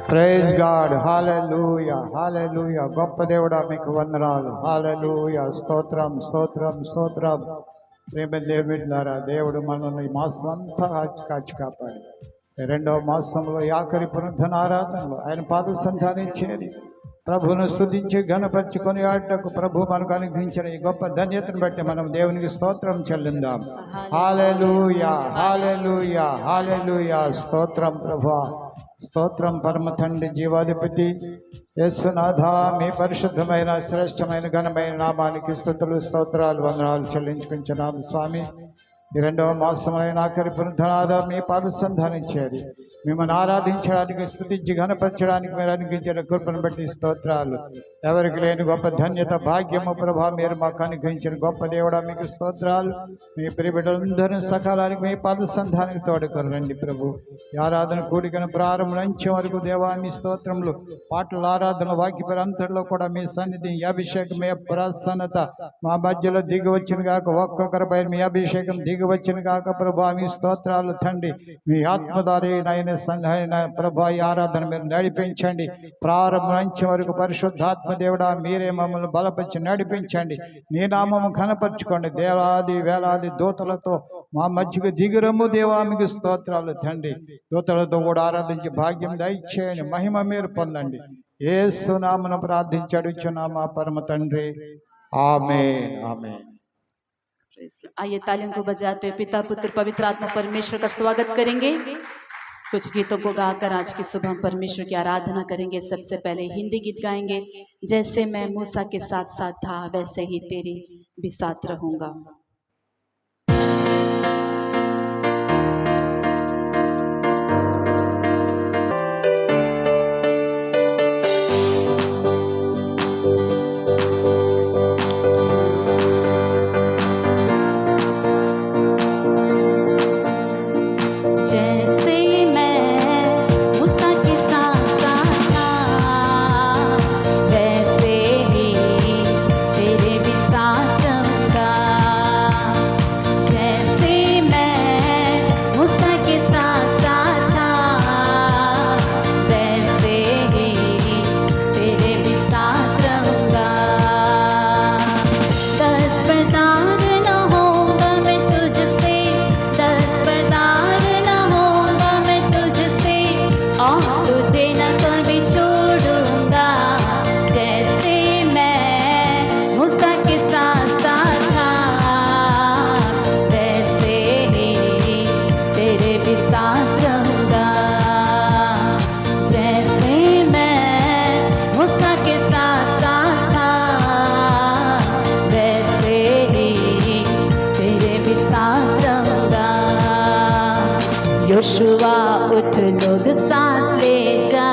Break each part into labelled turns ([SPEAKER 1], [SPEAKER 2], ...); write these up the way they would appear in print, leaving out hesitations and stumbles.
[SPEAKER 1] Praise God. హల్లెలూయా హల్లెలూయా. గొప్ప దేవుడా మీకు వందనాలు. హల్లెలూయా. స్తోత్రం స్తోత్రం స్తోత్రం. ప్రేమ దేవుడారా, దేవుడు మనల్ని ఈ మాసం అంతా కాచి కాపాడి రెండవ మాసంలో ఆఖరి పునరుద్ధరణ ఆరాధనలో ఆయన పాద సంధానం చేరి ప్రభువును స్తుతించి ఘనపరుచుకొని ఆటకు ప్రభు మనకు అనుగ్రహించిన ఈ గొప్ప ధన్యతను బట్టి మనం దేవునికి స్తోత్రం చెల్లిందాం. హల్లెలూయా హల్లెలూయా హల్లెలూయా. స్తోత్రం ప్రభువా, స్తోత్రం పరమ తండ్రి జీవాధిపతి యేసునాథ, మీ పరిశుద్ధమైన శ్రేష్టమైన ఘనమైన నామానికి స్తుతులు స్తోత్రాలు వందనాలు చెల్లించుకుంటున్నాం స్వామి. ఈ రెండవ మాసములైన ఆఖరి పునరుద్ధరణ మీ పాద సంధానం చేరి మిమ్మల్ని ఆరాధించడానికి స్తుతించి ఘనపరచడానికి మీరు అనుగ్రహించిన కృపను బట్టి స్తోత్రాలు. ఎవరికి లేని గొప్ప ధన్యత భాగ్యము ప్రభా మీరు మాకు అనుగ్రహించిన గొప్ప దేవుడా మీకు స్తోత్రాలు. మీ ప్రియబిడ్డలందరూ సకాలానికి మీ పాద సంధానానికి తోడుకొనండి ప్రభు. ఈ ఆరాధన కూడికను ప్రారంభం నుంచి వరకు దేవాన్ని స్తోత్రములు పాటల ఆరాధన వాక్యపర అంతట్లో కూడా మీ సన్నిధి ఈ అభిషేకం మీ ప్రసన్నత మా మధ్యలో దిగి వచ్చిన కాక ఒక్కొక్కరిపై మీ అభిషేకం దిగి వచ్చిన కాక ప్రభు మీ స్తోత్రాలు తండ్రి. మీ ఆత్మధారైన సంఘైన ప్రభు ఈ ఆరాధన మీరు నడిపించండి. ప్రారంభం నుంచి వరకు పరిశుద్ధాత్మ దేవుడా మీరే మమ్మల్ని బలపరిచి నడిపించండి. నీ నామము ఘనపరచుకోండి. దేవాది వేలాది దూతలతో మా మధ్యకు దిగురము దేవా మీకు స్తోత్రాలు తండ్రి. దూతలతో కూడా ఆరాధించి భాగ్యం దయచేయండి. మహిమ మీరు పొందండి. యేసు నామమున ప్రార్థించి అడుగుచున్నాము మా పరమ తండ్రి. ఆమేన్ ఆమేన్.
[SPEAKER 2] आइए तालियों को बजाते हुए पिता पुत्र पवित्र आत्मा परमेश्वर का स्वागत करेंगे। कुछ गीतों को गाकर आज की सुबह परमेश्वर की आराधना करेंगे। सबसे पहले हिंदी गीत गाएंगे, जैसे मैं मूसा के साथ साथ था वैसे ही तेरे भी साथ रहूंगा। यहोशुआ उठ लोग साथ ले जा, मुल्के कनान उनको पहुंचा। यहोशुआ उठ लोग साथ ले जा, मुल्के कनान उनको पहुंचा। जहाँ टिकेगा तेरे पाँव का तलवा, जहाँ टिकेगा तेरे पाँव का तलवा, वो जगह मैं तुझे दे दूंगा। जैसे मूसा के साथ साथ था वैसे ही तेरे भी साथ रहूंगा। जैसे मूसा के साथ साथ था वैसे ही तेरे भी साथ रहूंगा। यहोशुआ उठ लोग साथ ले जा,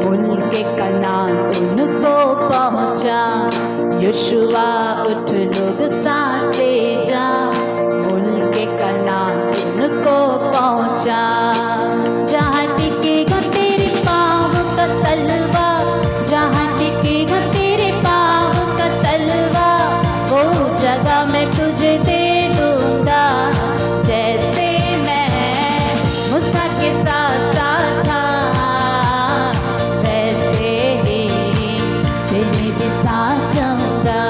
[SPEAKER 2] मुल्के कनान उनको पहुंचा। यहोशुआ उठ लोग साथ ले जा, मुल्के कनान उनको पहुंचा। जहाँ टिकेगा तेरे पाँव का तलवा, जहाँ टिकेगा तेरे पाँव का तलवा, वो जगह मैं तुझे दे दूंगा। जैसे मूसा के साथ साथ था वैसे ही तेरे भी साथ रहूंगा।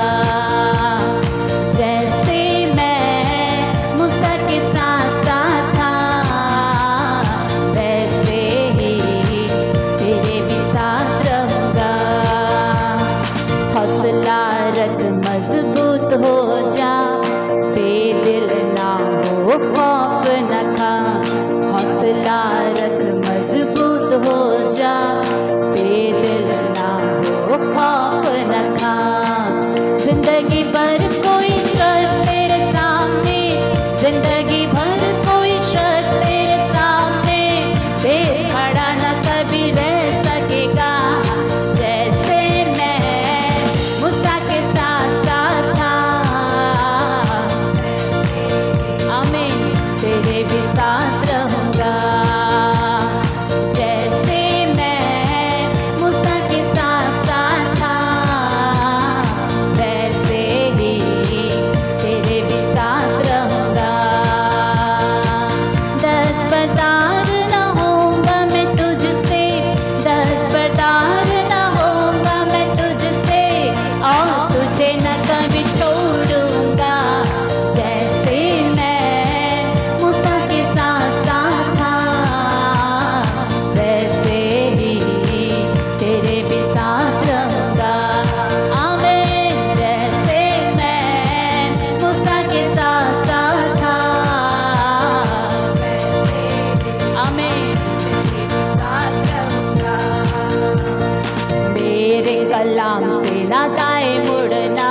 [SPEAKER 2] कलाम से ना दाएं मुड़ना,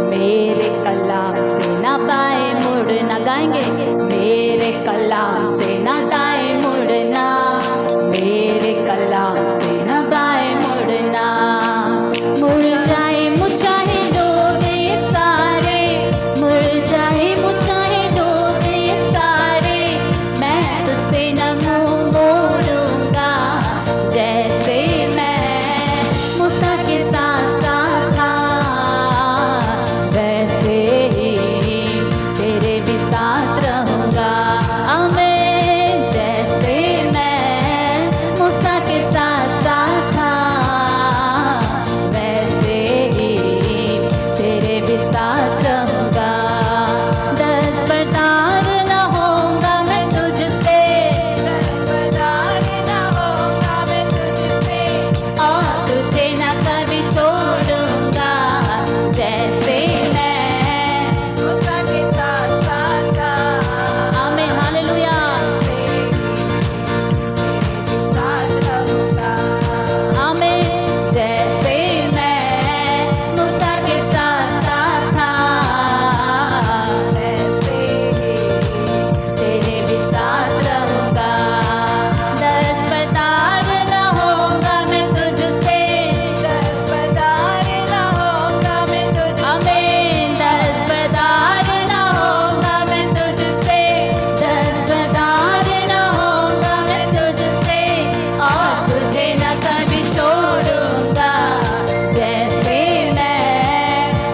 [SPEAKER 2] मेरे कलाम से ना बाएं मुड़ना। गाएंगे, मेरे कलाम से ना दाएं मुड़ना, मेरे कलाम से ना बाएं मुड़ना। मुड़ जाए मुझाए लोग ये सारे, मुड़ जाए मुझाए लोग ये सारे, मैं तुझसे न मुँह मोड़ूंगा। जैसे मैं मूसा के साथ साथ था, वैसे ही तेरे भी साथ रहूंगा। आमीन। जैसे मैं मूसा के साथ साथ था, वैसे ही तेरे भी साथ रहूंगा। दस्तबरदार न होऊंगा मैं तुझसे, दस्तबरदार न होऊंगा मैं तुझसे, और तुझे न कभी छोड़ूंगा। जैसे मैं मूसा के साथ साथ था। आमीन, हालेलुया। आमीन। जैसे मैं मूसा के साथ साथ था, वैसे ही तेरे भी साथ रहूंगा। दस्तबरदार न होऊंगा मैं तुझसे, दस्तबरदार न होऊंगा मैं तुझसे। आमीन। दस्तबरदार न होऊंगा मैं तुझसे, दस्तबरदार न होऊंगा मैं तुझसे, और तुझे न कभी छोड़ूंगा। जैसे मैं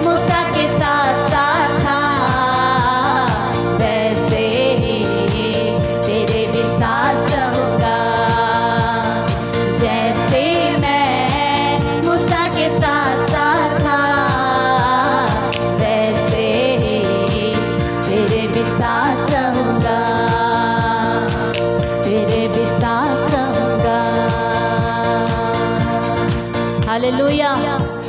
[SPEAKER 2] मूसा के साथ साथ था, वैसे ही तेरे भी साथ रहूंगा। जैसे मैं मूसा के साथ साथ था, वैसे ही तेरे भी साथ रहूंगा, तेरे भी साथ रहूंगा। हालेलुया।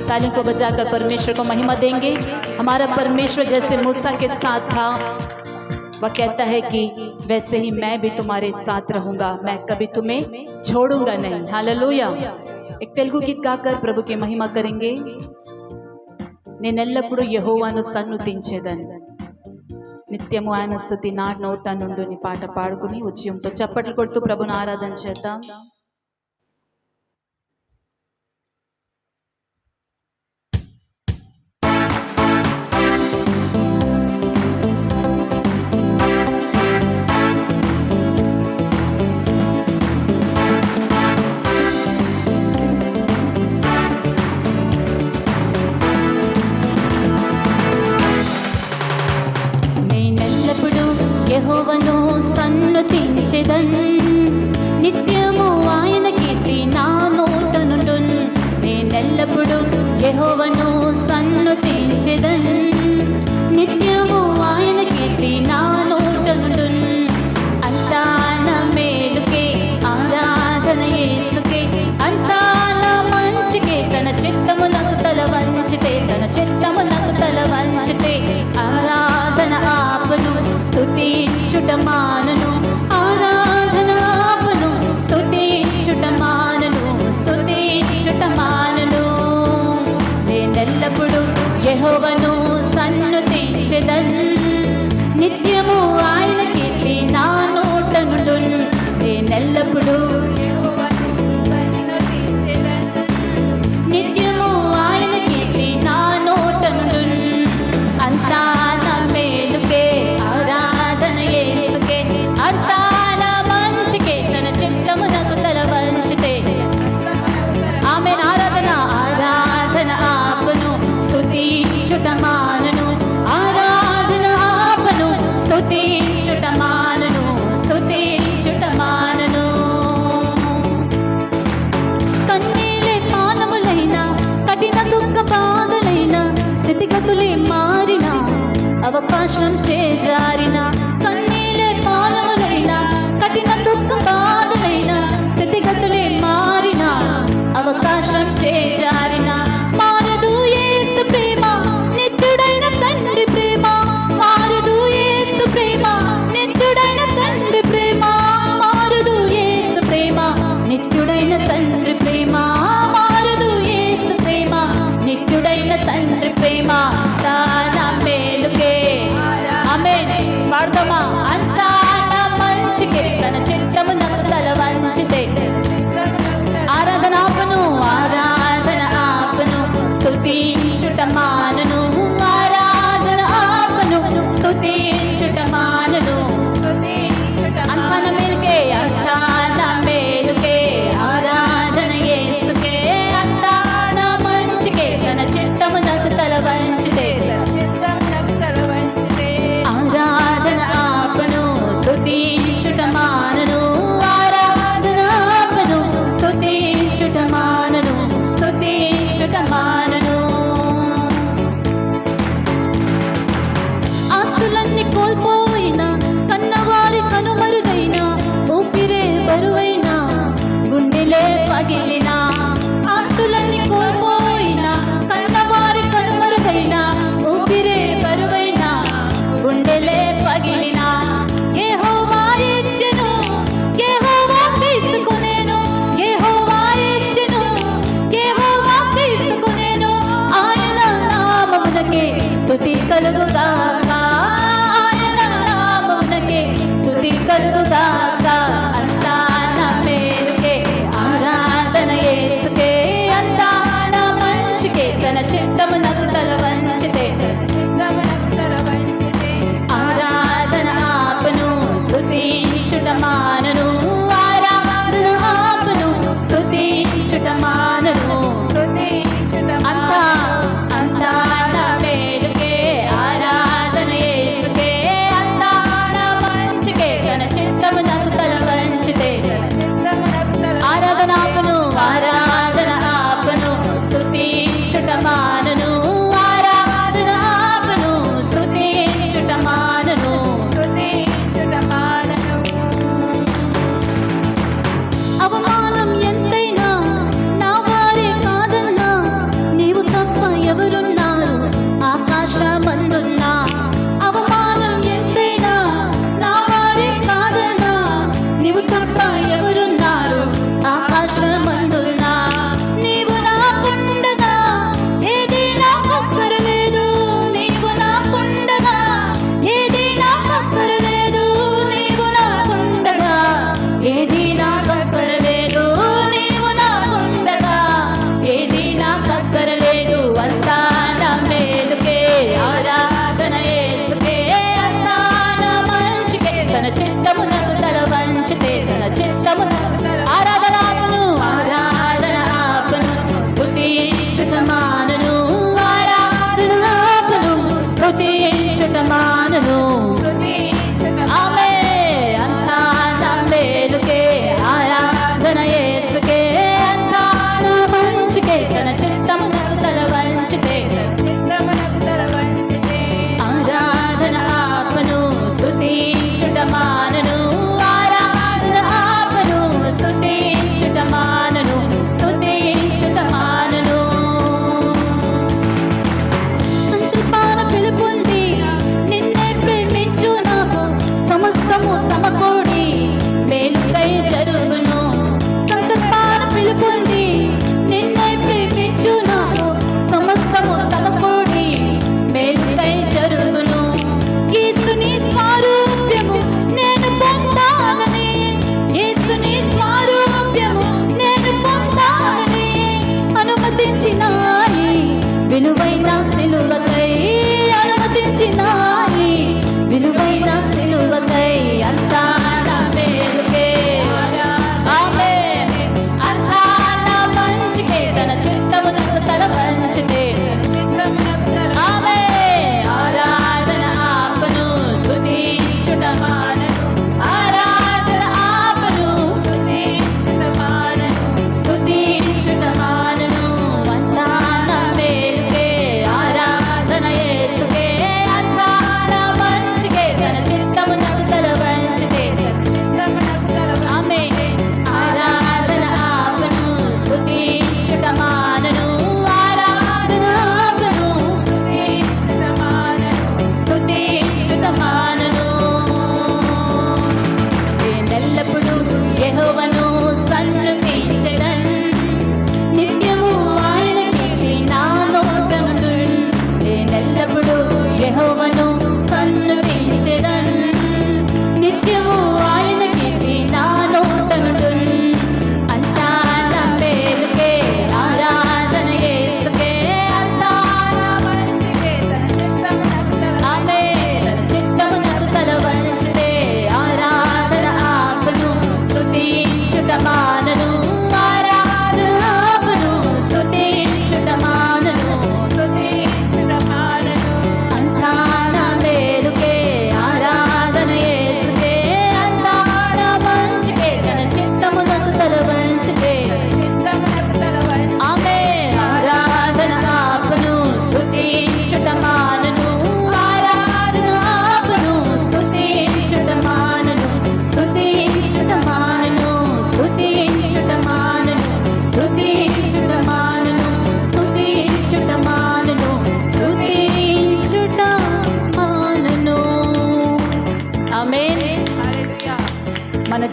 [SPEAKER 2] ताली को बजाकर परमेश्वर को महिमा देंगे। हमारा परमेश्वर जैसे मूसा के साथ था, वह कहता है कि वैसे ही मैं भी तुम्हारे साथ रहूंगा, मैं कभी तुम्हें छोड़ूंगा नहीं। हालेलुया। एक तेलुगु गीत गाकर प्रभु की महिमा करेंगे। నేనెల్లప్పుడు యెహోవాను సన్నుతించెదను, నిత్యము ఆయన స్తుతి నా నోట నుండి పాట పాడుకుని ఉచ్చయంతో చప్పట్లు కొడుతూ ప్రభుని ఆరాధన చేద్దాం. నేనెల్లప్పుడు యెహోవాను సన్నుతించెదను, నిత్యము ఆయన కీర్తి నా నోట నుండును. నేనెల్లప్పుడు యెహోవాను సన్నుతించెదను, నిత్యము ఆయన కీర్తి నా నోట నుండును. అంతా నా మేలుకే, ఆరాధన యేసుకే, అంతా నా మంచికే. తన చిత్తమునకు తల వంచితే, తన చిత్తమునకు తల వంచితే, ఆరాధన ఆపను, స్తుతించుట మానను. ఆరాధన ఆపను, స్తుతించుట మానను, స్తుతించుట మానను. నేనెల్లప్పుడు యెహోవాను సన్నుతించెదను, నిత్యము ఆయన కీర్తి నా నోట నుండును. నేనెల్లప్పుడు నిత్యము ఆయన కీర్తి నా నోట నుండును. అంతా నా మేలుకే, ఆరాధన యేసుకే, అంతా నా మంచికే. తన చిత్తమునకు తల వంచితే, ఆమేన్. ఆరాధన ఆరాధన ఆపను, స్తుతించుట మానను. ఆరాధన ఆపను, స్తుతించుట మానను, స్తుతించుట మానను. కన్నీలే పానములైన, కఠిన దుఃఖ బాధలైన, స్థితిగతులే మారిన, అవకాశం చేజారిన. కన్నీలే పానములైన, కఠిన దుఃఖ బాధలైన, స్థితిగతులే మారిన, అవకాశం చేజారిన. మారదు యేసు ప్రేమ, నిత్యుడైన తండ్రి ప్రేమ. మారదు యేసు ప్రేమ, నిత్యుడైన తండ్రి ప్రేమ. మారదు యేసు ప్రేమ, నిత్యుడైన తండ్రి ప్రేమ. మారదు యేసు ప్రేమ,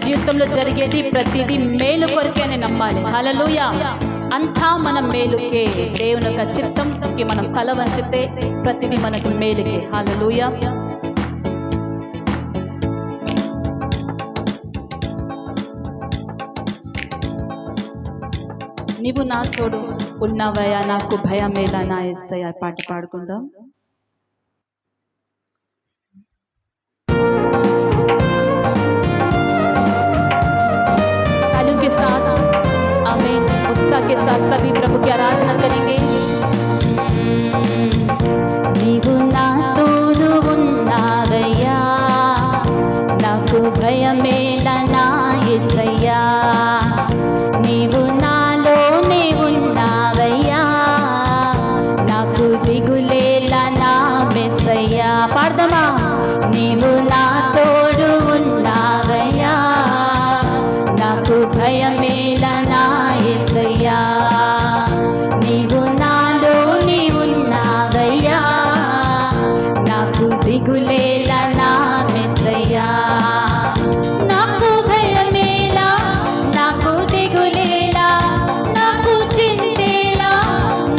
[SPEAKER 2] జీవితంలో జరిగేది ప్రతిదీ మేలు కొరకే అని నమ్మాలి. హల్లెలూయా. అంతా మన మేలుకే. దేవుని యొక్క చిత్తంకి మనం తల వంచితే ప్రతిదీ మనకు మేలుకే. హల్లెలూయా. నీవు నా తోడు ఉన్నావయ్యా, నాకు భయమేలా నా యేసయ్యా. పాట పాడుకుందాం. तालियों के साथ आमीन उत्साह के साथ सभी प्रभु की आराधना करेंगे. నీవు నా తోడు ఉన్నావయ్యా, నాకు భయమేలా నా యేసయ్యా. నీవు నాలోనే ఉన్నావయ్యా, నాకు దిగులేలా నా మెస్సయ్యా. పాడదామా. నీవు నా తోడు ఉన్నావయ్యా, నాకు భయమేలా నా యేసయ్యా. నీవు నాలోనే ఉన్నావయ్యా, నాకు దిగులేలా నా మెస్సయ్యా. నాకు భయమేలా, నాకు దిగులేలా, నాకు చింతేలా,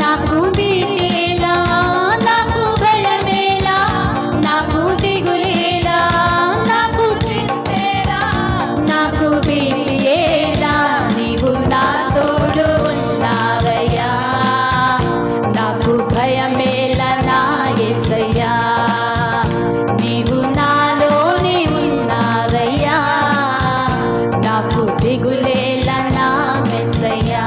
[SPEAKER 2] నాకు భీతేలా. నాకు భయమేలా, నాకు దిగులేలా, నాకు చింతేలా, నాకు భీతేలా. నీవు నా తోడు ఉన్నావయ్యా, నాకు భయమేలా నా యేసయ్యా. నీవు నాలోనే ఉన్నావయ్యా, నాకు దిగులేలా నా మెస్సయ్యా.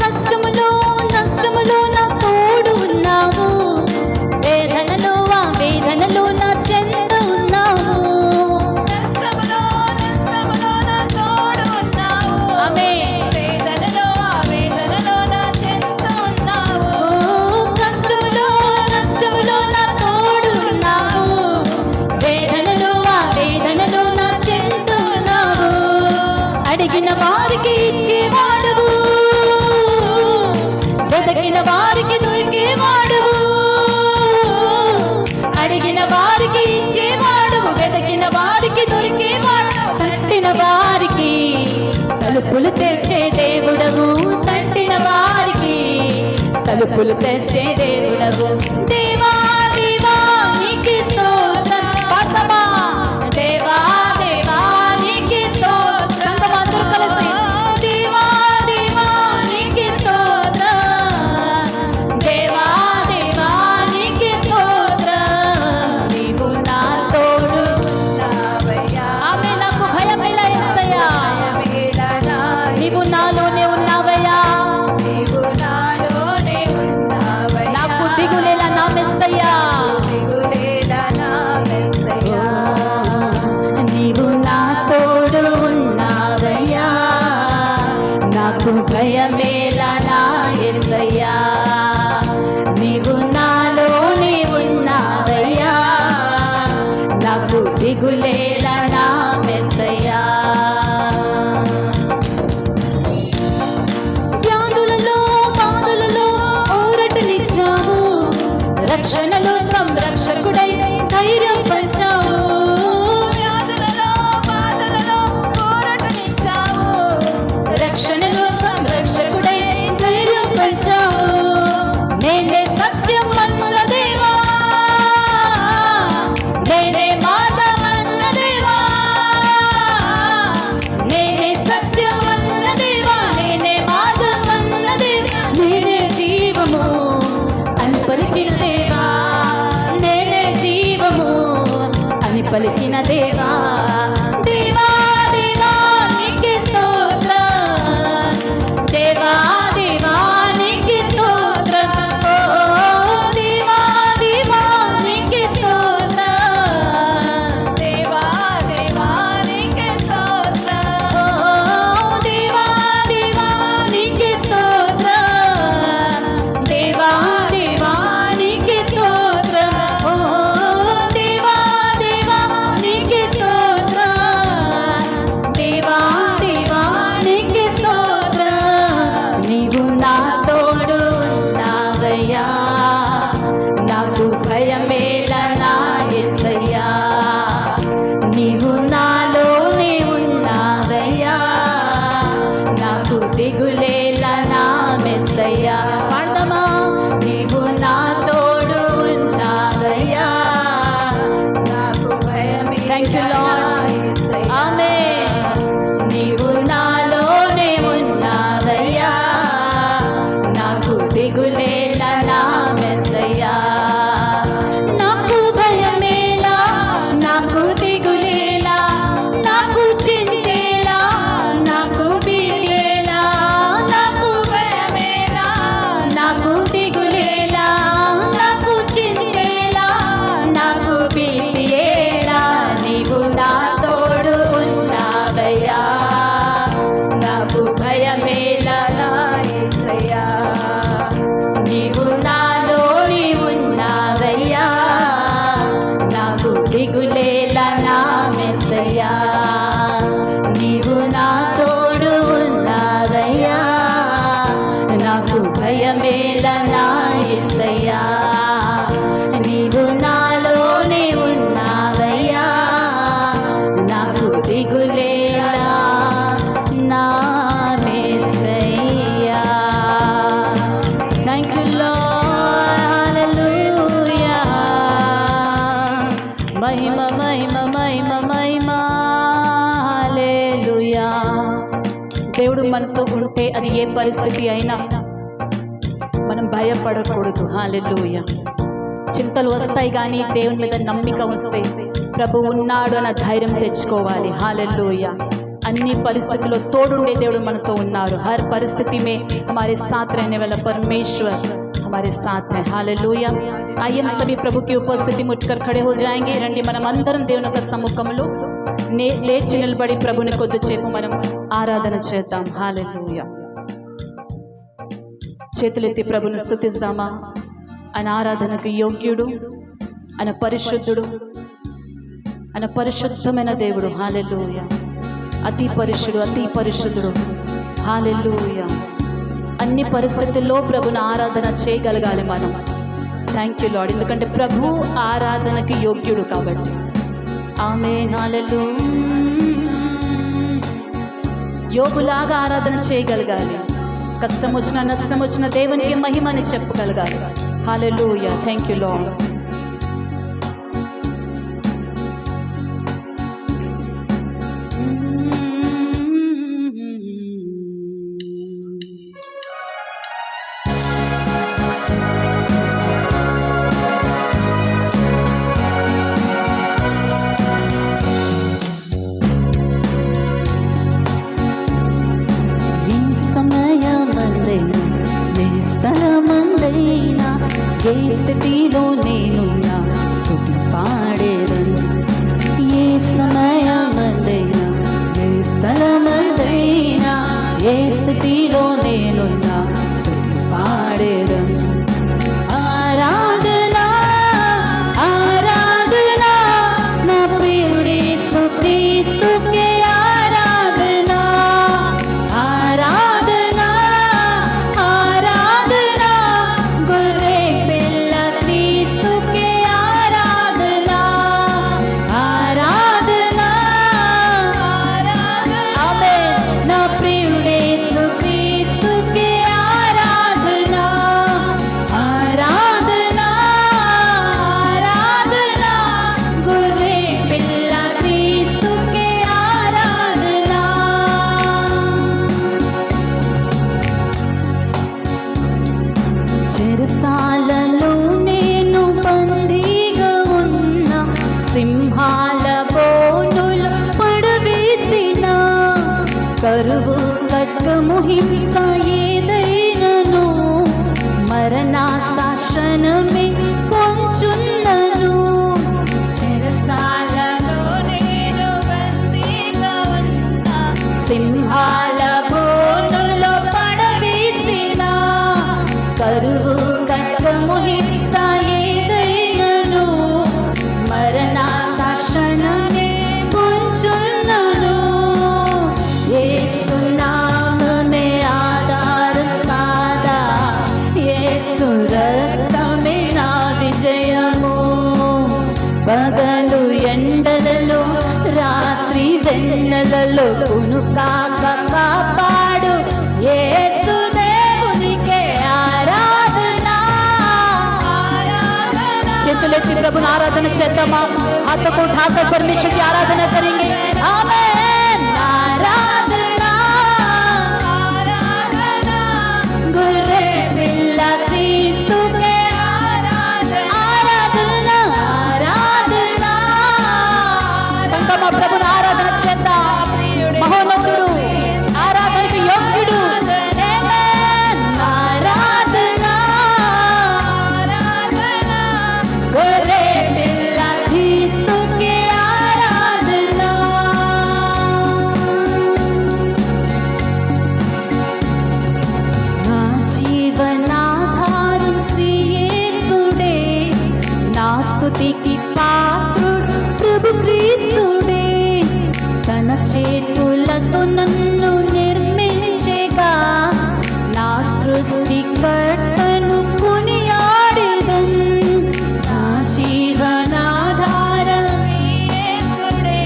[SPEAKER 2] కష్టములో నష్టములో నా తోడు ఉన్నావు, వేదనలో ఆ వేదనలో నా చెంత ఉన్నావు. కష్టములో నష్టములో నా తోడు ఉన్నావు, ఆమేన్. వేదనలో ఆ వేదనలో నా చెంత ఉన్నావు. కష్టములో నష్టములో నా తోడు ఉన్నావు, వేదనలో ఆ వేదనలో నా చెంత ఉన్నావు. అడిగిన వారికి ఇచ్చేవాడువు, వెతికిన వారికి దొరికేవాడువు. అడిగిన వారికి ఇచ్చేవాడువు, వెతికిన వారికి దొరికేవాడు. తట్టిన వారికి తలుపులు తెచ్చే దేవుడవు, తట్టిన వారికి తలుపులు తెచ్చే దేవుడవు. దేవా దేవా నీకే స్తోత్రం. పాడతామా. దేవా దేవా నీకే స్తోత్రం. అందరూ కలిసి దేవా దేవా నీకే స్తోత్రం. దేవా దేవా నీకే స్తోత్రం. నీవు నా తోడు ఉన్నావయ్యా, ఆమె నాకు భయమేలా యేసయ్యా. నీవు నాలోనే ఉన్నావయ్యా, నీవు నాలోనే ఉన్నావయ్యా. నాకు దిగులేలా నా మెస్సయ్యా, దిగులేలా నా మెస్సయ్యా. నీవు నా తోడు ఉన్నావయ్యా, నాకు భయమేలా నా యేసయ్యా. నీవు నాలోనే ఉన్నావయ్యా, నాకు దిగులేలా నా మెస్సయ్యా. వ్యాధులలో బాధలలో ఊరటనిచ్చావు, రక్షణలో సంరక్షకుడై ధైర్యం పంచావు. వ్యాధులలో బాధలలో ఊరటనిచ్చావు, రక్షణలో సంరక్షకుడై ధైర్యం పంచావు. నేనే సత్యం అన్న దేవా, నేనే మార్గం అన్న దేవా, నేనే సత్యం అన్న దేవా, నేనే మార్గం అన్న దేవా, నేనే జీవము అని పలికిన దేవా, నేనే జీవము అని పలికిన దేవా. దేవా దేవా నీకే స్తోత్రం. దేవా దేవా నీకే స్తోత్రం. ఓ దేవా దేవా నీకే స్తోత్రం. దేవా దేవా నీకే స్తోత్రం. ఓ దేవా దేవా నీకే స్తోత్రం. దేవా దేవా నీకే స్తోత్రం. ఓ దేవా దేవా నీకే దేవుడు మనతో ఉంటే అది ఏ పరిస్థితి అయినా మనం భయపడకూడదు. హల్లెలూయా. చింతలు వస్తాయి కానీ దేవుని మీద నమ్మిక వస్తే ప్రభు ఉన్నాడు అన్న ధైర్యం తెచ్చుకోవాలి. హల్లెలూయా. अन्य परिस्थितियों तोड़ुंडे దేవుడు మనతో ఉన్నారు. हर परिस्थिति में हमारे साथ रहने वाला परमेश्वर हमारे साथ है. हालेलुया. आइए हम सभी प्रभु की उपस्थिति में उठकर खड़े हो जाएंगे. రండి మనం అందరం దేవుని యొక్క సముఖంలో లేచి నిలబడి ప్రభుని కొద్దిసేపు మనం ఆరాధన చేద్దాం. హల్లెలూయా. చేతులెత్తి ప్రభుని స్తుతిద్దామా. ఆయన ఆరాధనకు యోగ్యుడు, ఆయన పరిశుద్ధుడు, ఆయన పరిశుద్ధమైన దేవుడు. హల్లెలూయా. అతి పరిశుద్ధుడు, అతి పరిశుద్ధుడు. హల్లెలూయా. అన్ని పరిస్థితుల్లో ప్రభుని ఆరాధన చేయగలగాలి మనం. థ్యాంక్ యూ లార్డ్, ఎందుకంటే ప్రభు ఆరాధనకి యోగ్యుడు కాబట్టి. ఆమేన్. హల్లెలూయా. యోబులాగా ఆరాధన చేయగలగాలి. కష్టం వచ్చినా నష్టం వచ్చినా దేవునికి మహిమని చెప్పగలగాలి. హల్లెలూయా. Thank you Lord. ఏ స్థితిలో నేనున్నా స్తుతి పాడేదను. ఏ సమయమందైనా ఏ స్థలమందైనా ఏ స్థితిలో నేనున్నా స్తుతి పాడేదను. ఆరాధనా ఆరాధనా నా ప్రియుడే స్తుతిస్తుకే ఆరాధనా. ఆరాధనా ఆరాధనా గొర్రె పిల్ల క్రీస్తుకే ఆరాధనా. ఆరాధనా ఆమేన్. నా ప్రియుడే క్రీస్తుకే ఆరాధనా. ఆరాధనా ఆరాధనా గొర్రె పిల్ల క్రీస్తుకే ఆరాధనా. చెరసాలలో నేను బందీగా ఉన్న, సింహాల బోనులు పడవేసిన, కరువు ఖడ్గము హింస ఏదైనను, మరణ శాసనమే కొంచున్నను. చెరసాలలో నేను బందీగా ఉన్న, సింహాల బోనులో పడవేసిన, కరువు ఖడ్గము హింస ఏదైనను, మరణ శాసనమే కొంచున్నను. యేసు నామమే ఆధారం కాదా, యేసు రక్తమే నా విజయము. పగలు ఎండలలో రాత్రి వెన్నెలలో కునుకాక కాపాడు యేసు దేవునికే ఆరాధనా. చేతులెత్తి ప్రభుని ఆరాధన చేద్దామా. हाथों को उठाकर परमेश्वर की आराधना करेंगे. आमेन. आराधना आराधना गुर्रे पिल्ला क्रीस्तु के आराधना. आराधना आराधना संगम ప్రభుని ఆరాధన చేద్దాం. మహోన్నతుడు, ఆరాధనకి యోగ్యుడు. ఆమేన్. ఆరాధనా ఆరాధనా గొర్రె పిల్ల క్రీస్తుకే ఆరాధనా. నా జీవనాధారం శ్రీ యేసుడే, నా స్తుతికి పాత్రుడు ప్రభు క్రీస్తుడే. తన చేతులతో నన్ను నిర్మించగా, నా సృష్టికర్తను కొనియాడెదను. నా జీవనాధారం యేసుడే,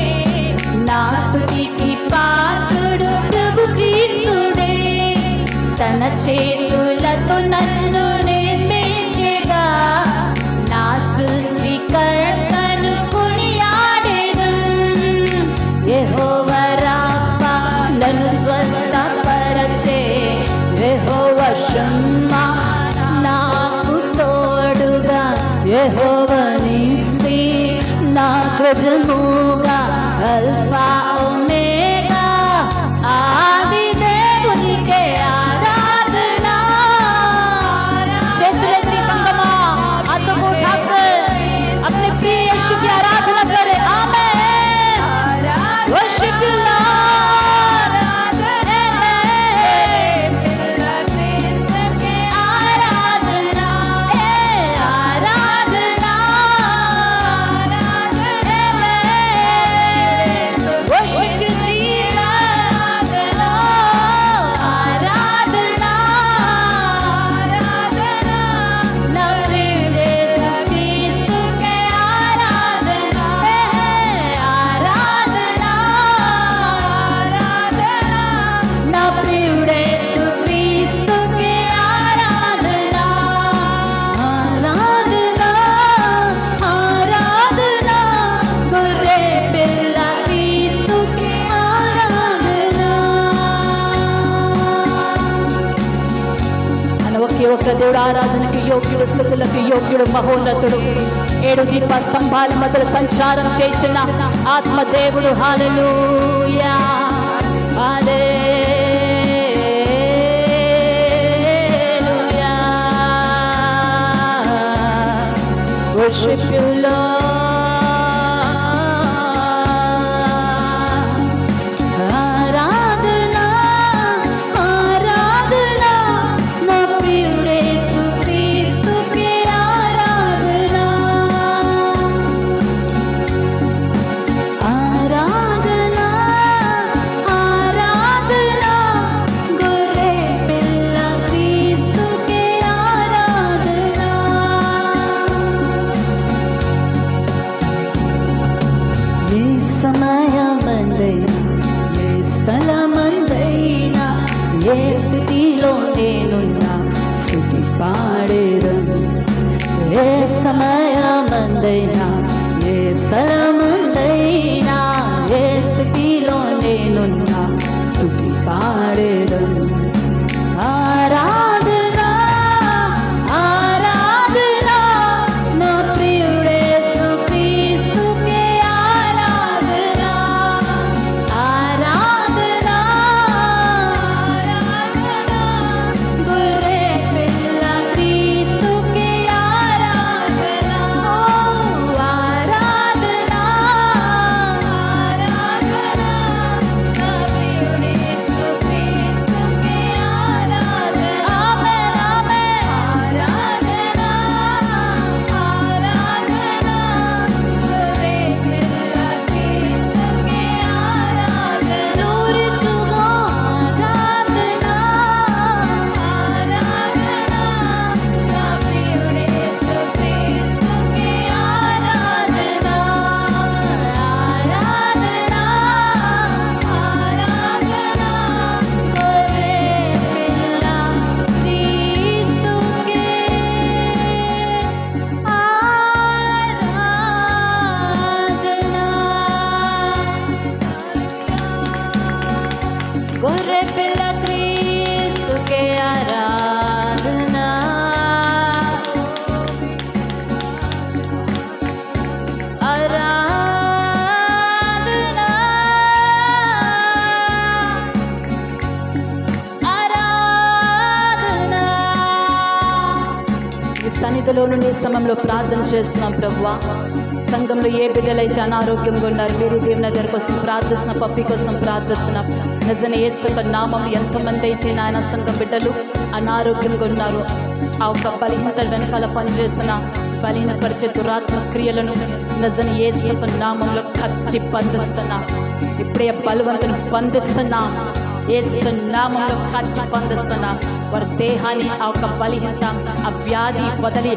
[SPEAKER 2] నా స్తుతికి పాత్రుడు ప్రభు క్రీస్తుడే. తన చేతులతో నన్ను నిర్మించగా, నా సృష్టికర్తను కొనియాడెదను. యెహోవా రాఫా నన్ను స్వస్థపరచెను. నిజముగా అల్ఫా ఒమేగా ఆది దేవునికే ఆరాధన. చేతులెత్తి సంగమా हाथों को उठाकर अपने प्रिय यीशु की आराधना करें. आमेन. Worship you Lord. आराधना आराधना वर्शिप यू जीसस. आराधना नवरे क्रिस्तु के आराधना आराधना नवरे क्रिस्तु के आराधना आराधना आराधना गोरे पिल्ला क्रिस्तु के आराधना. మన ఒకే ఒక్క దేవుడు ఆరాధనకి యోగ్యుడు, స్తుతులకు యోగ్యుడు, మహోన్నతుడు. 7 దీప స్తంభాల మధ్య సంచారం చేసిన ఆత్మదేవుడు. హల్లెలూయా హల్లెలూయా. worship you Lord. आराधना आराधना ना प्रियुडे यीशु क्रिस्तु के आराधना आराधना आराधना गोरे पिल्ला क्रिस्तु के आराधना. ఏ సమయమందైనా ఏ స్థలమందైనా ఏ స్థితిలో నేనున్నా స్తుతి పాడేదను. ఏ సమయమందైనా ఏ స్థలమందైనా ఏ స్థితిలో నేనున్నా స్తుతి పాడేదను. ఆరాధనా ఆరాధనా నా ప్రియుడే యేసు క్రీస్తుకే ఆరాధనా ఆరాధనా ఆరాధనా గొర్రె పిల్ల క్రీస్తుకే ఆరాధనా ఆరాధనా ఆరాధనా నా ప్రియుడే యేసు క్రీస్తుకే ఆరాధనా. ఆమేన్ ఆమేన్. ఆరాధనా ఆరాధనా గొర్రె పిల్ల క్రీస్తుకే ఆరాధనా. Glory to God. ఆరాధనా ఆరాధనా నా ప్రియుడే యేసు క్రీస్తుకే ఆరాధనా ఆరాధనా ఆరాధనా గొర్రె పిల్ల క్రీస్తుకే ఆరాధనా గొర్రె పిల్ల క్రీస్తుకే ఆరాధనా ఆరాధనా ఆరాధనా. ఈ సన్నిధిలో నుండి ఈ సమయంలో ప్రార్థన చేస్తున్నాం ప్రభువా. సంఘంలో ఏ బిడ్డలైతే అనారోగ్యంగా ఉన్నారు, మీరు దేవునగర్ కోసం ప్రార్థిస్తున్న, పప్పి కోసం ప్రార్థిస్తున్న నిజన యేసు నామం ఎంతమంది అయితే నాయన సంఘం బిడ్డలు అనారోగ్యంగా ఉన్నారు, ఆ ఒక్క బలహీనత వెనకాల పనిచేస్తున్న బలహీనపరిచే దురాత్మ క్రియలను నిజన యేసు నామంలో కట్టి బంధిస్తున్నా. ఇప్పుడే బలవంతుని బంధిస్తున్నా, యేసు నామంలో కట్టి బంధిస్తున్నా. వారి దేహాన్ని ఆ ఒక్క బలహీనత, ఆ వ్యాధి వదిలి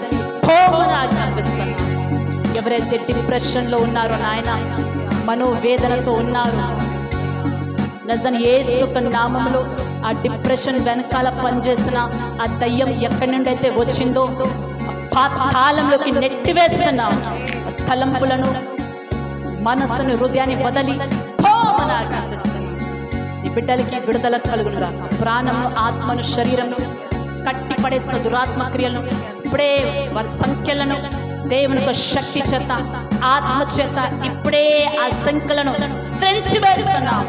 [SPEAKER 2] పోమని ఆజ్ఞాపిస్తున్నా. ఎవరైతే డిప్రెషన్లో ఉన్నారో నాయన, మనోవేదనతో ఉన్నారు, నిజం యేసు నామములో ఆ డిప్రెషన్ వెనకాల పనిచేసిన ఆ దయ్యం ఎక్కడి నుండి అయితే వచ్చిందో పాతాళంలోకి నెట్టివేస్తున్నాం. తలంపులను, మనస్సును, హృదయాన్ని వదలి పోమని ఆజ్ఞాపిస్తున్నాం. ఈ బిడ్డలకి విడుదల కలుగునుగా. ప్రాణము, ఆత్మను, శరీరము కట్టి పడేసిన దురాత్మ క్రియలను ఇప్పుడే వారి సంఖ్యలను దేవుని యొక్క శక్తి చేత, ఆత్మ చేత ఇప్పుడే ఆ సంఖ్యలను త్రెంచి వేస్తున్నాం.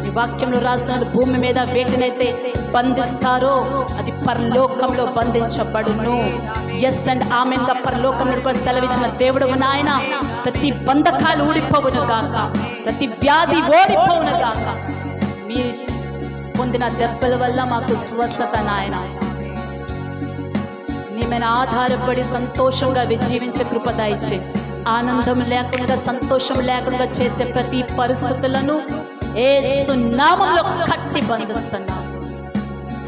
[SPEAKER 2] ఈ వాక్యంలో రాసినది భూమి మీద వేటినైతే బంధిస్తారో అది పరలోకంలో బంధించబడును. ఎస్ అండ్ ఆమెన్ గా పరలోకంలో కూడా సెలవిచ్చిన దేవుడు నాయన. ప్రతి బంధకాలు ఊడిపోవును గాక, ప్రతి వ్యాధి ఓడిపోవును గాక. మీ పొందిన దెబ్బల వల్ల మాకు స్వస్థత నాయన. నీ మీద ఆధారపడి సంతోషంగా జీవించే కృప దయచే. ఆనందం లేకుండా, సంతోషం లేకుండా చేసే ప్రతి పరిస్థితులను యేసు నామములో కట్టి బంధిస్తున్నాం.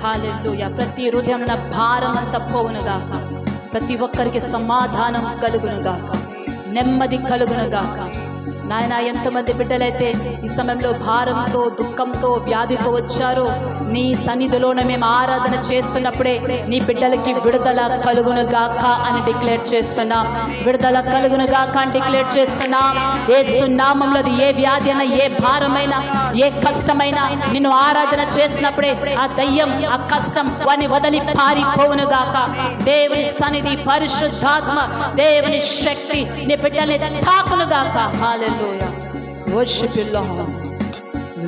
[SPEAKER 2] హల్లెలూయా. ప్రతి హృదయం భారం అంతా పోవును గాక. ప్రతి ఒక్కరికి సమాధానం కలుగును గాక, నెమ్మది కలుగును గాక. నాయన, ఎంతమంది బిడ్డలైతే ఈ సమయంలో భారంతో, దుఃఖంతో, వ్యాధితో వచ్చారో నీ సన్నిధిలోనే మేము ఆరాధన చేస్తున్నప్పుడే నీ బిడ్డలకి విడుదల కలుగును గాక అని డిక్లేర్ చేస్తున్నాం. విడుదల కలుగును గాక అని డిక్లేర్ చేస్తున్నాం. యేసు నామములో ఏ వ్యాధి అయినా, ఏ భారమైనా, ఏ కష్టమైనా నిన్ను ఆరాధన చేసినప్పుడే ఆ దయ్యం, ఆ కష్టం వాని వదిలి పారిపోవును గాక. దేవుని సన్నిధి, పరిశుద్ధాత్మ, దేవుని శక్తి నీ బిడ్డల్ని తాకును గాక. హల్లెలూయా. Worship you, Lord.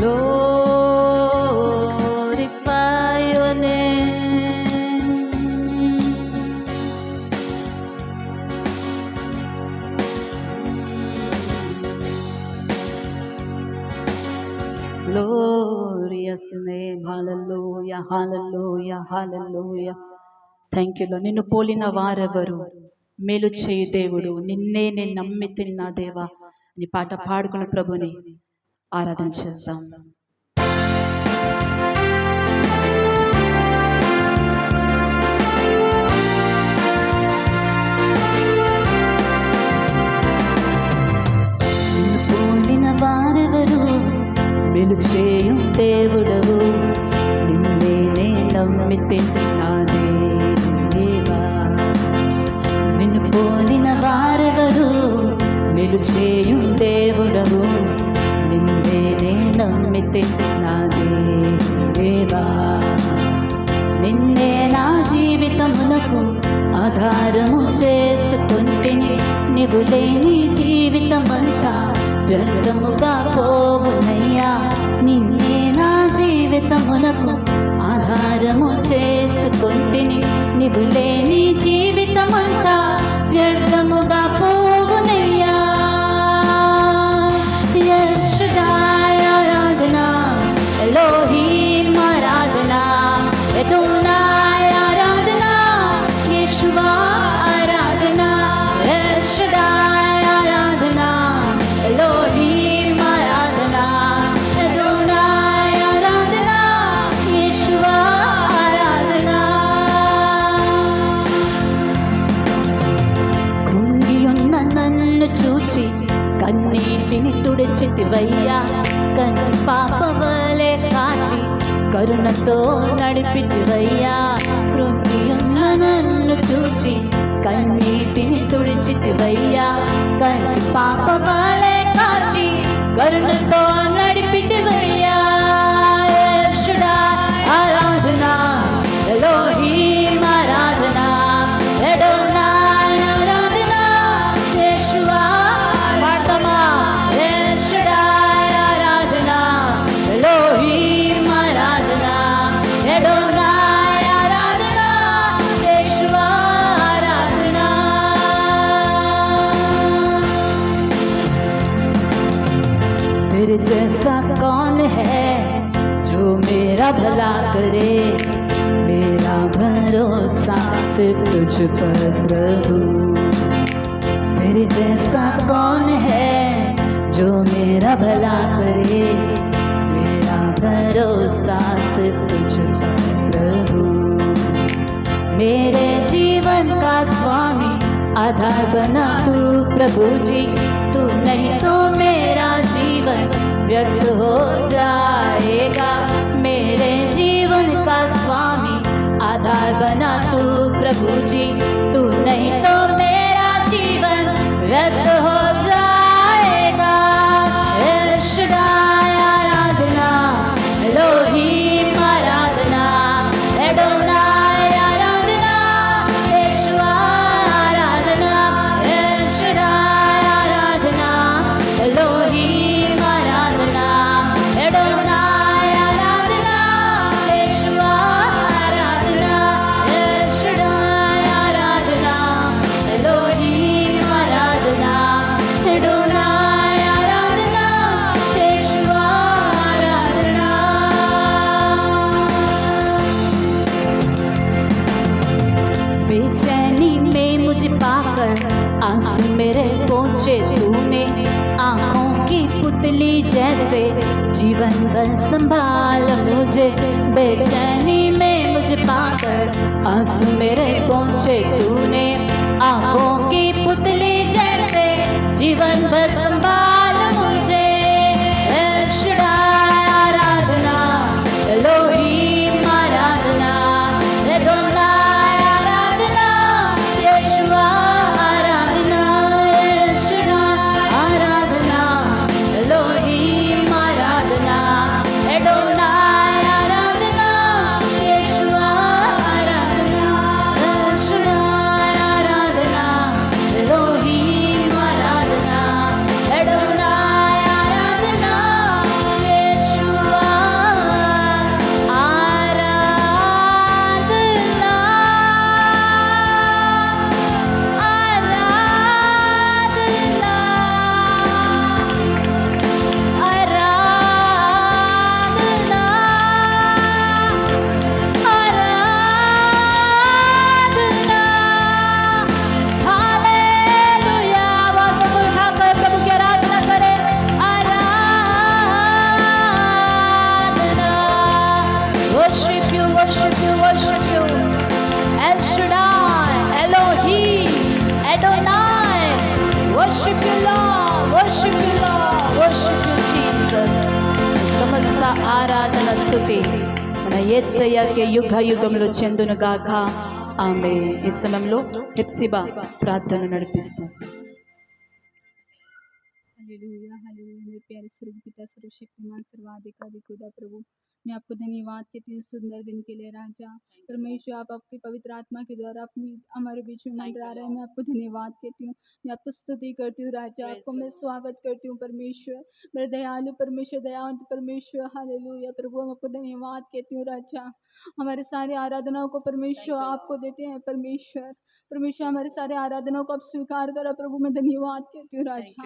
[SPEAKER 2] Glorify your name. Glorious name. Hallelujah, hallelujah, hallelujah. Thank you, Lord. నిన్ను పోలిన వారెవరు? మేలు చేయి దేవుడు, నిన్నే నేను నమ్మి తిన్నా దేవా. నీ పాట పాడుకున్న ప్రభుని ఆరాధన చేద్దాం. నిన్ను పోలిన వారెవరు? మేలు చేయు దేవుడవు, నిన్నే నేను నమ్మి తిన్నా దేవా. నిన్ను పోలిన వారెవరు? మేలు చేయు దేవుడవు, నిన్నే నేను నమ్మితే నా దేవా. నిన్నే నా జీవితమునకు ఆధారము చేసుకుంటిని. నీవు లేని జీవితమంతా వ్యర్థముగా పోవునయ్యా. నిన్నే నా జీవితమునకు ఆధారము చేసుకుంటిని. నీవు లేని జీవితమంతా వ్యర్థముగా పోవునయ్యా. యెషడాయ్ ఆరాధన, ఎలోహీం ఆరాధన, అదోనాయ్ ఆరాధన, యేషువా ఆరాధన. యెషడాయ్ ఆరాధన, ఎలోహీం ఆరాధన, అదోనాయ్ ఆరాధన, యేషువా ఆరాధన. కృంగియున్న నన్ను చూచి కన్నీటిని తుడిచితివయ్యా. కంటి పాపవలే కాచి కరుణతో నడిపితివయ్యా. కృంగియున్న నన్ను చూచి కన్నీటిని తుడిచితివయ్యా. కంటి పాపవలే కాచి కరుణతో నడిపితివయ్యా. యెషడాయ్ ఆరాధన, ఎలోహీం ఆరాధన, అదోనాయ్ ఆరాధన, యేషువా పాడతామా. యెషడాయ్ ఆరాధన, ఎలోహీం ఆరాధన, అదోనాయ్ ఆరాధన, యేషువా ఆరాధన. तेरे जैसा कौन है जो मेरा भला करे? मेरा भरोसा सिर्फ तुझ पर प्रभु। तेरे जैसा कौन है जो मेरा भला करे? मेरा भरोसा सिर्फ तुझ पर प्रभु। मेरे जीवन का स्वामी आधार बना तू प्रभु जी। तू नहीं तो मेरा जीवन व्यर्थ हो जाएगा। मेरे जीवन का स्वामी आधार बना तू प्रभु जी। तू नहीं तो मेरा जीवन व्यर्थ हो जाएगा। यెషడాయ్ आराधना, एलोहीम आराधना, अदोनाय आराधना, यెషువా आराधना, जैसे जीवन भर संभाल मुझे, बेचैनी में मुझे पाकर आंसू मेरे पहुँचे तूने, आंखों की पुतली जैसे जीवन भर संभाल मुझे। L Shaddai Aradhana, Elohim Aradhana, Adonai Aradhana, Jehovah Aradhana, L Shaddai Aradhana, Elohim Aradhana, Adonai Aradhana, Jehovah Aradhana, L Shaddai Aradhana, Elohim Aradhana, Adonai Aradhana, Jehovah Worship you, worship you, worship you. El Shaddai, Elohim, Adonai. Worship you, Lord, worship you, Lord, worship you, Jesus. సమస్త ఆరాధన స్తుతి మన యేసయ్యకే యుగ యుగములు చెందును గాక. ఆమేన్. ఈ సమయంలో హెప్సిబా ప్రార్థన నడిపిస్తుంది.
[SPEAKER 3] हालेलुया हालेलुया मेरे प्यारे स्वर्ग पिता सर्वशक्तिमान सर्वाधिकारी खुदा प्रभु, मैं आपको धन्यवाद कहती हूँ सुंदर दिन के लिए राजा परमेश्वर। आप आपकी पवित्र आत्मा के द्वारा अपनी हमारे बीच में मंडरा रहे हैं। मैं आपको धन्यवाद कहती हूँ, मैं आपको स्तुति करती हूँ राजा, आपको मैं स्वागत करती हूँ परमेश्वर, मेरे दयालु परमेश्वर, दयावंत परमेश्वर। हालेलुया प्रभु, हम आपको धन्यवाद कहती हूँ राजा। हमारे सारे आराधनाओं को परमेश्वर आपको देते हैं परमेश्वर। परमेश्वर हमारे सारे आराधनाओं को आप स्वीकार करा प्रभु, मैं धन्यवाद कहती हूँ राजा।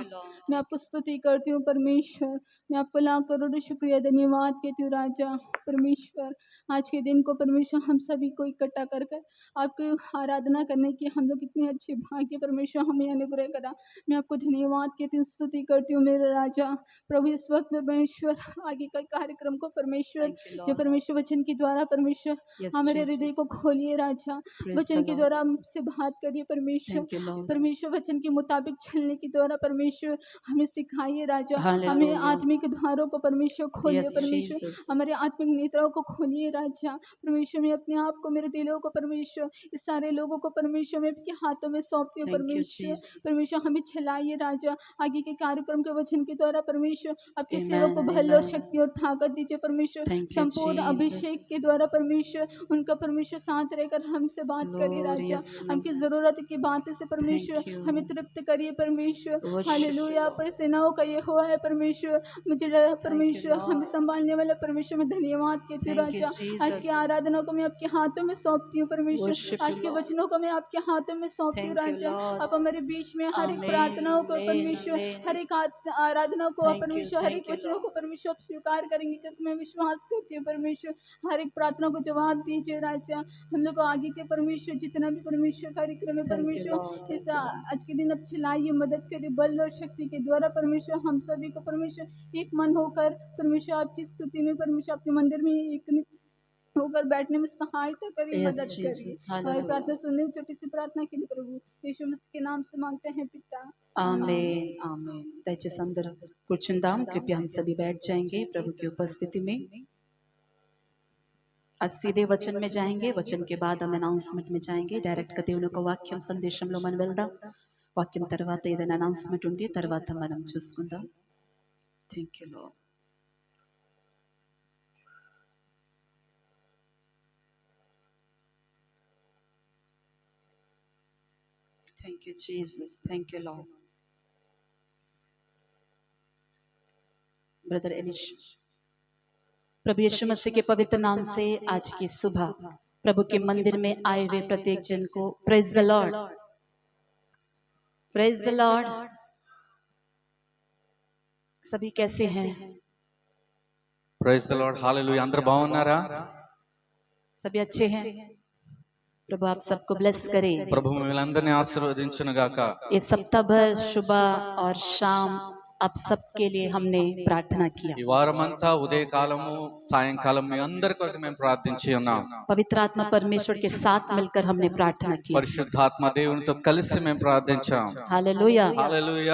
[SPEAKER 3] मैं आपको स्तुति करती हूँ परमेश्वर, मैं आपको लाख करोड़ शुक्रिया धन्यवाद कहती हूँ राजा परमेश्वर। आज के दिन को परमेश्वर हम सभी को इकट्ठा कर कर आपकी आराधना करने की हम लोग कितने अच्छे भाग्य परमेश्वर हमें अनुग्रह करा। मैं आपको धन्यवाद कहती हूँ, स्तुति करती हूँ मेरे राजा प्रभु। इस वक्त परमेश्वर आगे का कार्यक्रम को परमेश्वर जो परमेश्वर वचन के द्वारा परमेश्वर हमारे हृदय को खोलिए राजा, वचन के द्वारा हमसे बात करिए परमेश्वर। परमेश्वर वचन के मुताबिक चलने के द्वारा परमेश्वर हमें सिखाइए राजा, हमें आत्मिक द्वारों को परमेश्वर खोलिए परमेश्वर, हमारे आत्मिक नेत्रों को खोलिए राजा परमेश्वर। मैं अपने आप को, मेरे दिलों को परमेश्वर, इस सारे लोगों को परमेश्वर मैं आपके हाथों में सौंपती हूँ परमेश्वर। परमेश्वर हमें चलाइए राजा, आगे के कार्यक्रम के वचन के द्वारा परमेश्वर आपके सेवक को बल और शक्ति और ताकत दीजिए परमेश्वर। संपूर्ण अभिषेक के द्वारा परमेश्वर उनका परमेश्वर साथ रहकर हमसे बात करिए राजा, हमकी जरूरत की बातें से परमेश्वर हमें तृप्त करिए परमेश्वर। हालेलुया, पर सेनाओं का ये हुआ है परमेश्वर, मुझे परमेश्वर हमें संभालने वाला परमेश्वर मैं धन्यवाद कहती हूँ राजा। आज की आराधना को मैं आपके हाथों में सौंपती हूँ परमेश्वर, आज के वचनों को मैं आपके हाथों में सौंपती हूँ राजा। आप हमारे बीच में हर एक प्रार्थनाओं को परमेश्वर, हर एक आराधना को परमेश्वर, हर एक वचनों को परमेश्वर आप स्वीकार करेंगे क्योंकि मैं विश्वास करती हूँ परमेश्वर। हर एक प्रार्थना को जवाब दीजिए राजा। हम लोग को आगे के परमेश्वर जितना भी परमेश्वर कार्यक्रम है परमेश्वर इस आज के दिन अब चलाइए, मदद करिए बल और शक्ति के द्वारा परमेश्वर। हम सभी को परमेश्वर एक मन होकर परमेश्वर आपकी स्तुति में परमेश्वर आपके मंदिर में एक होकर बैठने में सहायता करिए, मदद करिए। हमारी प्रार्थना सुनने छोटी सी प्रार्थना के लिए प्रभु यीशु मसीह के नाम से मांगते हैं पिता,
[SPEAKER 2] आमीन आमीन। दयచేసి అందరూ కూర్చుందాం, कृपया हम सभी बैठ जाएंगे प्रभु की उपस्थिति में। आज सीधे वचन में जाएंगे, वचन के बाद हम अनाउंसमेंट में जाएंगे। డైరెక్ట్ గా దేవుని యొక్క వాక్యం సందేశంలో మనం వెళ్దాం। వాక్యం తర్వాత ఏదైనా అనౌన్స్మెంట్ ఉంటే తర్వాత మనం చూసుకుందాం। Thank you Lord. Thank you Jesus, thank you Lord। Brother Elish, प्रभु यीशु मसीह के पवित्र नाम से आज की सुबह प्रभु के मंदिर में आए हुए प्रत्येक जन को praise the Lord, praise the Lord. सभी कैसे हैं?
[SPEAKER 4] ప్రైజ్ ద లార్డ్, హల్లెలూయా। అందరూ బాగున్నారా?
[SPEAKER 2] सभी अच्छे हैं। प्रभु आप सबको ब्लेस करे।
[SPEAKER 4] ప్రభు మిమ్మల్ని అందరినీ ఆశీర్వదించును గాక।
[SPEAKER 2] ये सप्ताह भर सुबह और शाम आप सबके लिए हमने प्रार्थना किया।
[SPEAKER 4] ఈ వారమంతా ఉదయకాలము సాయంకాలం మీ అందరి కొరకు మేము ప్రార్థించి ఉన్నాం.
[SPEAKER 2] पवित्र आत्मा परमेश्वर के साथ मिलकर हमने प्रार्थना की।
[SPEAKER 4] పరిశుద్ధాత్మ దేవునితో కలిసి మేము ప్రార్థించాం.
[SPEAKER 2] हालेलुया।
[SPEAKER 4] హల్లెలూయా.